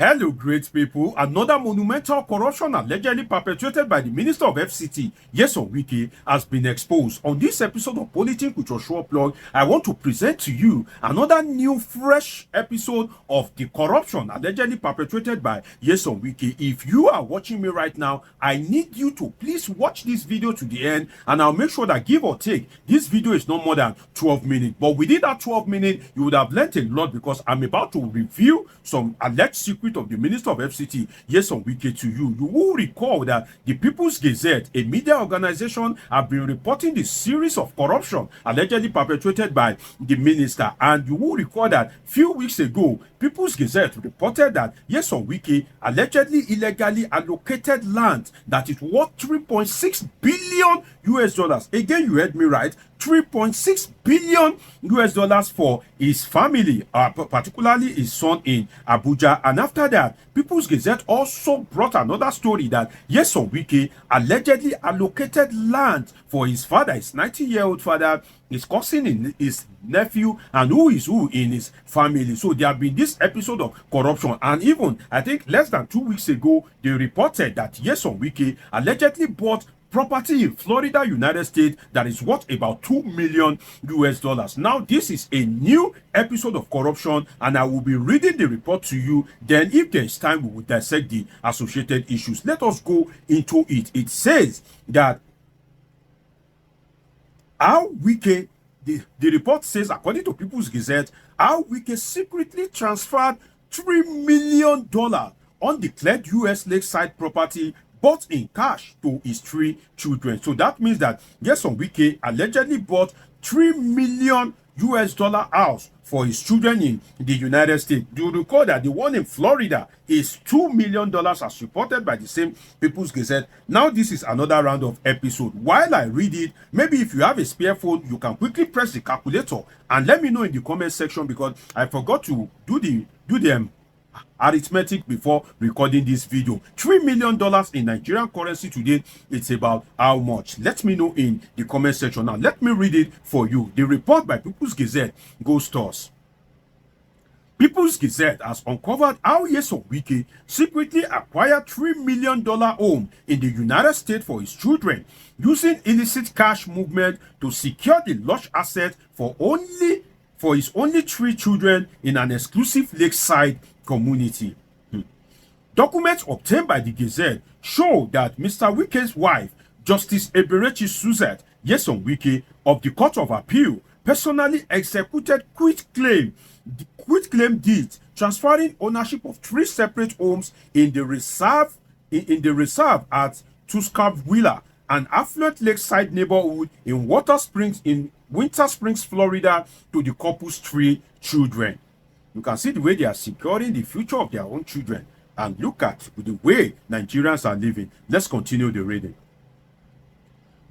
Hello, great people. Another monumental corruption allegedly perpetrated by the Minister of FCT, Nyesom-Wike, has been exposed. On this episode of Politics with Joshua Plug, I want to present to you another new, fresh episode of the corruption allegedly perpetrated by Nyesom-Wike. If you are watching me right now, I need you to please watch this video to the end, and I'll make sure that give or take, this video is no more than 12 minutes. But within that 12 minutes, you would have learned a lot because I'm about to review some alleged secret of the Minister of FCT, Nyesom-Wike, to you. You will recall that the People's Gazette, a media organization, have been reporting the series of corruption allegedly perpetrated by the minister. And you will recall that few weeks ago, People's Gazette reported that Nyesom-Wike allegedly illegally allocated land that is worth 3.6 billion US dollars. Again, you heard me right. 3.6 billion US dollars for his family, particularly his son in Abuja. And after that, People's Gazette also brought another story that Nyesom-Wike allegedly allocated land for his father, his 90-year-old father, his cousin, his nephew, and who is who in his family. So there have been this episode of corruption. And even, I think, less than 2 weeks ago, they reported that Nyesom-Wike allegedly bought property in Florida, United States, that is worth about 2 million US dollars. Now, this is a new episode of corruption, and I will be reading the report to you. Then, if there is time, we will dissect the associated issues. Let us go into it. It says that how Wike, the report says, according to People's Gazette, how Wike secretly transferred $3 million undeclared US lakeside property bought in cash to his 3 children. So that means that Nyesom-Wike allegedly bought $3 million US house for his children in the United States. Do you recall that the one in Florida is $2 million as reported by the same People's Gazette? Now this is another round of episode. While I read it, maybe if you have a spare phone, you can quickly press the calculator and let me know in the comment section, because I forgot to do the arithmetic before recording this video. $3 million in Nigerian currency today, it's about how much? Let me know in the comment section. Now let me read it for you. The report by People's Gazette goes thus. People's Gazette has uncovered how Nyesom-Wike secretly acquired $3 million home in the United States for his children, using illicit cash movement to secure the lush asset for his only 3 children in an exclusive lakeside community. Documents obtained by the Gazette show that Mr. Wike's wife, Justice Eberechi Suzzette Nyesom-Wike of the Court of Appeal, personally executed quitclaim deeds transferring ownership of 3 separate homes in the reserve at Tuscaloosa, an affluent lakeside neighborhood in Winter Springs, Florida, to the couple's 3 children. You can see the way they are securing the future of their own children. And look at the way Nigerians are living. Let's continue the reading.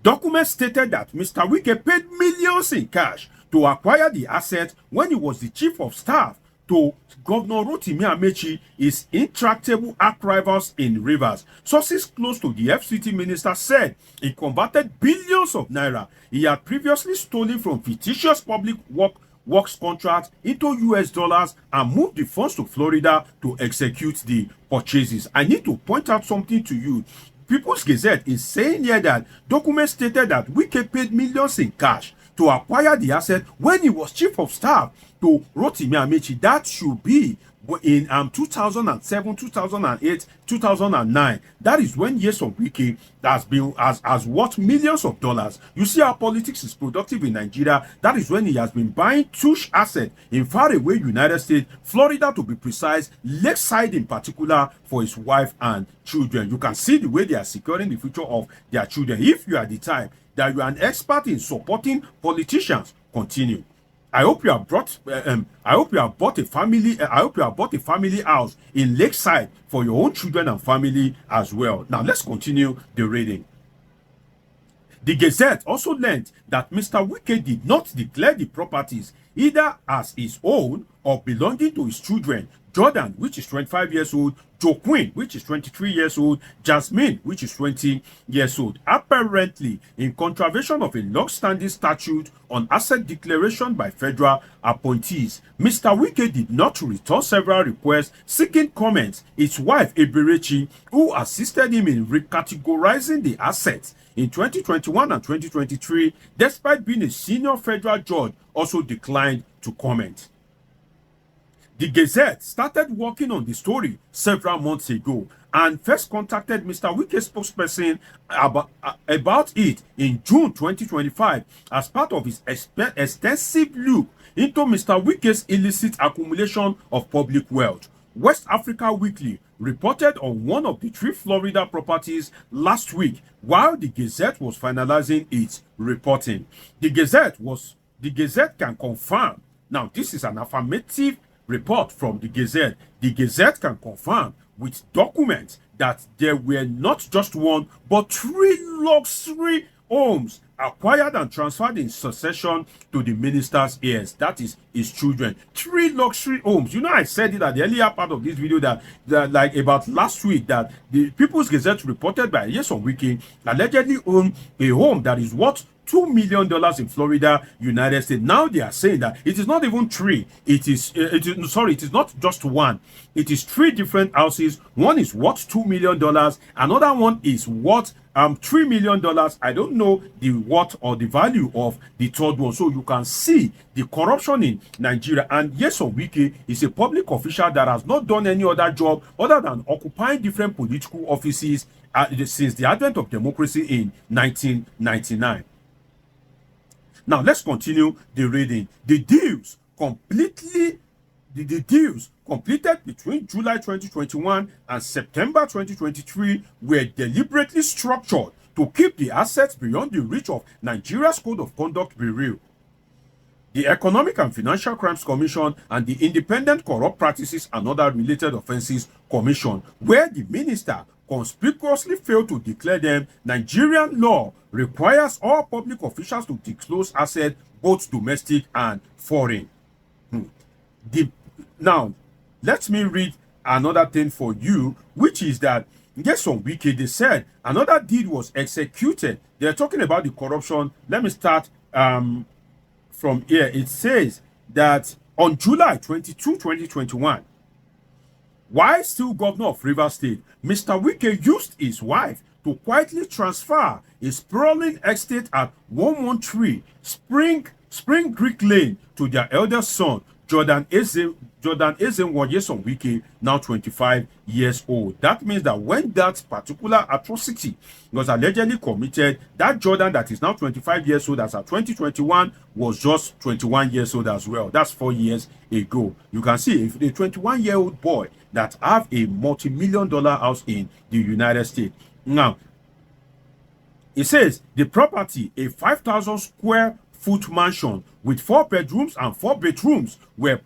Documents stated that Mr. Wike paid millions in cash to acquire the asset when he was the chief of staff to Governor Rotimi Amaechi, his intractable arch rivals in Rivers. Sources close to the FCT Minister said he converted billions of naira he had previously stolen from fictitious public works contracts into US dollars and moved the funds to Florida to execute the purchases. I need to point out something to you. People's Gazette is saying here that documents stated that Wike paid millions in cash to acquire the asset when he was chief of staff to Rotimi Amaechi. That should be in 2007, 2008, 2009. That is when Nyesom-Wike has worth millions of dollars. You see how politics is productive in Nigeria. That is when he has been buying huge assets in faraway United States, Florida to be precise, lakeside in particular, for his wife and children. You can see the way they are securing the future of their children. If you are the type that you are an expert in supporting politicians, continue. I hope you have bought a family house in Lakeside for your own children and family as well. Now let's continue the reading. The Gazette also learned that Mr. Wike did not declare the properties either as his own or belonging to his children, Jordan, which is 25 years old, Joaquin, which is 23 years old, Jasmine, which is 20 years old. Apparently, in contravention of a long-standing statute on asset declaration by federal appointees, Mr. Wike did not return several requests seeking comments. His wife, Eberechi, who assisted him in recategorizing the assets in 2021 and 2023, despite being a senior federal judge, also declined to comment. The Gazette started working on the story several months ago and first contacted Mr. Wike's spokesperson about it in June 2025 as part of his extensive look into Mr. Wike's illicit accumulation of public wealth. West Africa Weekly reported on one of the 3 Florida properties last week while the Gazette was finalizing its reporting. The Gazette can confirm. Now, this is an affirmative report from the Gazette. The Gazette can confirm with documents that there were not just 1 but 3 luxury homes acquired and transferred in succession to the minister's heirs, that is his children. 3 luxury homes. You know, I said it at the earlier part of this video that like about last week, that the People's Gazette reported by Nyesom-Wike allegedly owned a home that is worth $2 million in Florida, United States. Now they are saying that it is not even 3. It is not just 1. It is 3 different houses. One is worth $2 million. Another one is worth $3 million. I don't know the worth or the value of the third one. So you can see the corruption in Nigeria. And Nyesom-Wike is a public official that has not done any other job other than occupying different political offices since the advent of democracy in 1999. Now let's continue the reading. The deals completed between July 2021 and September 2023 were deliberately structured to keep the assets beyond the reach of Nigeria's Code of Conduct Bureau, the Economic and Financial Crimes Commission, and the Independent Corrupt Practices and Other Related Offences Commission, where the minister conspicuously failed to declare them. Nigerian law requires all public officials to disclose assets, both domestic and foreign. Now, let me read another thing for you, which is that Nyesom-Wike, they said another deed was executed. They're talking about the corruption. Let me start from here. It says that on July 22, 2021, while still governor of Rivers State, Mr. Wike used his wife to quietly transfer a sprawling estate at 113 Spring Creek Lane to their eldest son, Jordan Nyesom-Wike, now 25 years old. That means that when that particular atrocity was allegedly committed, that Jordan that is now 25 years old as of 2021 was just 21 years old as well. That's 4 years ago. You can see if a 21-year-old boy that have a multi-million-dollar house in the United States. Now, it says the property, a 5,000 square foot mansion with 4 bedrooms and 4 bathrooms,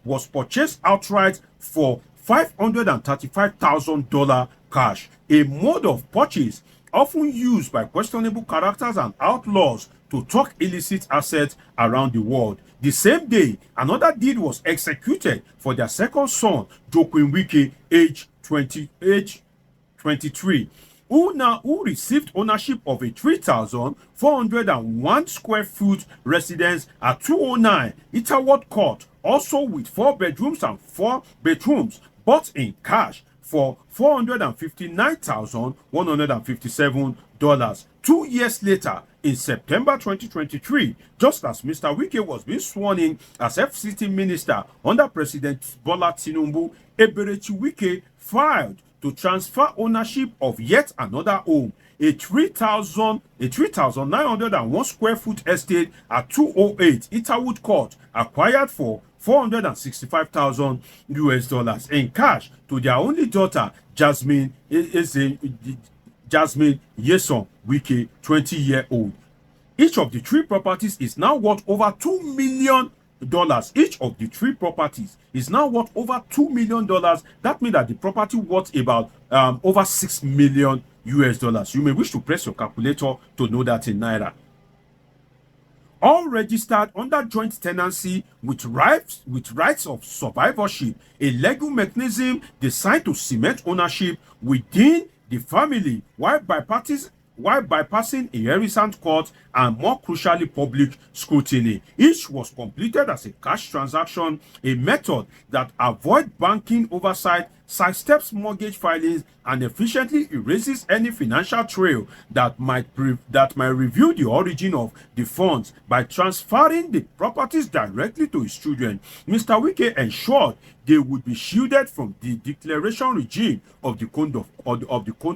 was purchased outright for $535,000 cash, a mode of purchase often used by questionable characters and outlaws to tuck illicit assets around the world. The same day, another deed was executed for their second son, Joaquin Wike, age 23, who received ownership of a 3,401 square foot residence at 209 Itaward Court, also with 4 bedrooms and 4 bathrooms, bought in cash for $459,157. 2 years later, in September 2023, just as Mr. Wike was being sworn in as FCT Minister under President Bola Tinubu, Eberechi Wike filed to transfer ownership of yet another home, a 3,901 square foot estate at 208 Itaward Court, acquired for $465,000 in cash to their only daughter, Jasmine Nyesom-Wike, 20-year-old. Each of the 3 properties is now worth over $2 million. Each of the 3 properties is now worth over $2 million. That means that the property worth about over $6 million. You may wish to press your calculator to know that in naira. all registered under joint tenancy with rights of survivorship, a legal mechanism designed to cement ownership within the family while bypassing inheritance court and, more crucially, public scrutiny. Each was completed as a cash transaction, a method that avoids banking oversight, sidesteps mortgage filings, and efficiently erases any financial trail that might reveal the origin of the funds. By transferring the properties directly to his children, Mr. Wike ensured they would be shielded from the declaration regime of the Code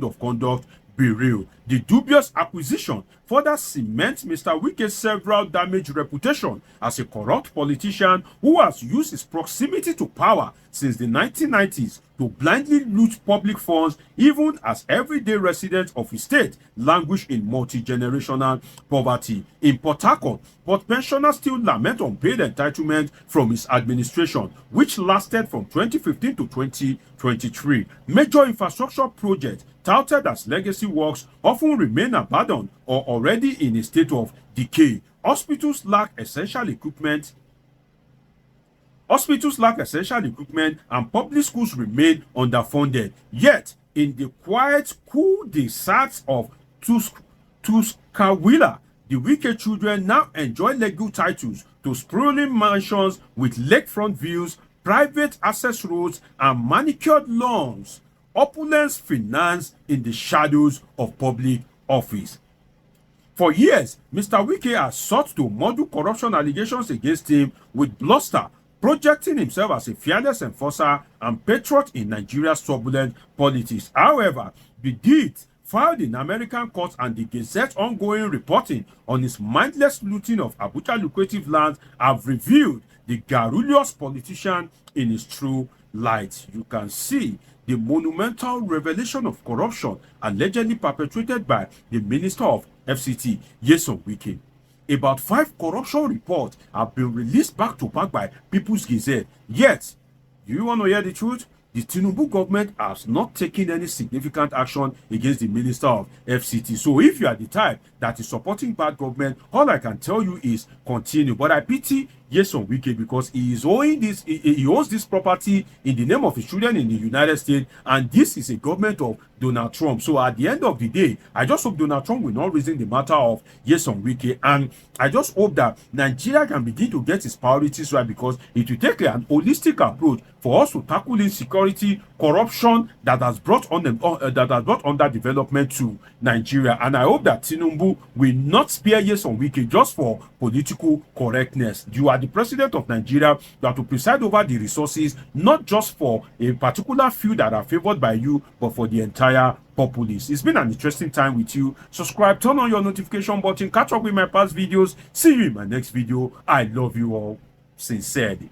of Conduct Bureau. The dubious acquisition further cements Mr. Wike's several damaged reputation as a corrupt politician who has used his proximity to power since the 1990s to blindly loot public funds, even as everyday residents of his state languish in multi-generational poverty. In Port Harcourt, but pensioners still lament unpaid entitlement from his administration, which lasted from 2015 to 2023. Major infrastructure projects touted as legacy works often remain abandoned or already in a state of decay. Hospitals lack essential equipment and public schools remain underfunded. Yet, in the quiet cul-de-sacs of Tuskawila, the Wike children now enjoy legal titles to sprawling mansions with lakefront views, private access roads, and manicured lawns. Opulence financed in the shadows of public office. For years, Mr. Wike has sought to muddle corruption allegations against him with bluster, projecting himself as a fearless enforcer and patriot in Nigeria's turbulent politics. However, the deeds filed in American courts and the Gazette's ongoing reporting on his mindless looting of Abuja lucrative lands have revealed the garrulous politician in his true light. You can see the monumental revelation of corruption allegedly perpetrated by the Minister of FCT, Nyesom-Wike. About 5 corruption reports have been released back to back by People's Gazette. Yet, do you want to hear the truth? The Tinubu government has not taken any significant action against the Minister of FCT. So if you are the type that is supporting bad government, all I can tell you is continue. But I pity Nyesom-Wike because he owns this property in the name of his children in the United States, and this is a government of Donald Trump. So at the end of the day, I just hope Donald Trump will not reason the matter of Nyesom-Wike, and I just hope that Nigeria can begin to get its priorities right, because it will take an holistic approach for us to tackle insecurity, corruption that has brought underdevelopment to Nigeria. And I hope that Tinubu will not spare Nyesom-Wike just for political correctness. You are the president of Nigeria that will preside over the resources, not just for a particular few that are favored by you, but for the entire populace. It's been an interesting time with you. Subscribe, turn on your notification button, catch up with my past videos. See you in my next video. I love you all sincerely.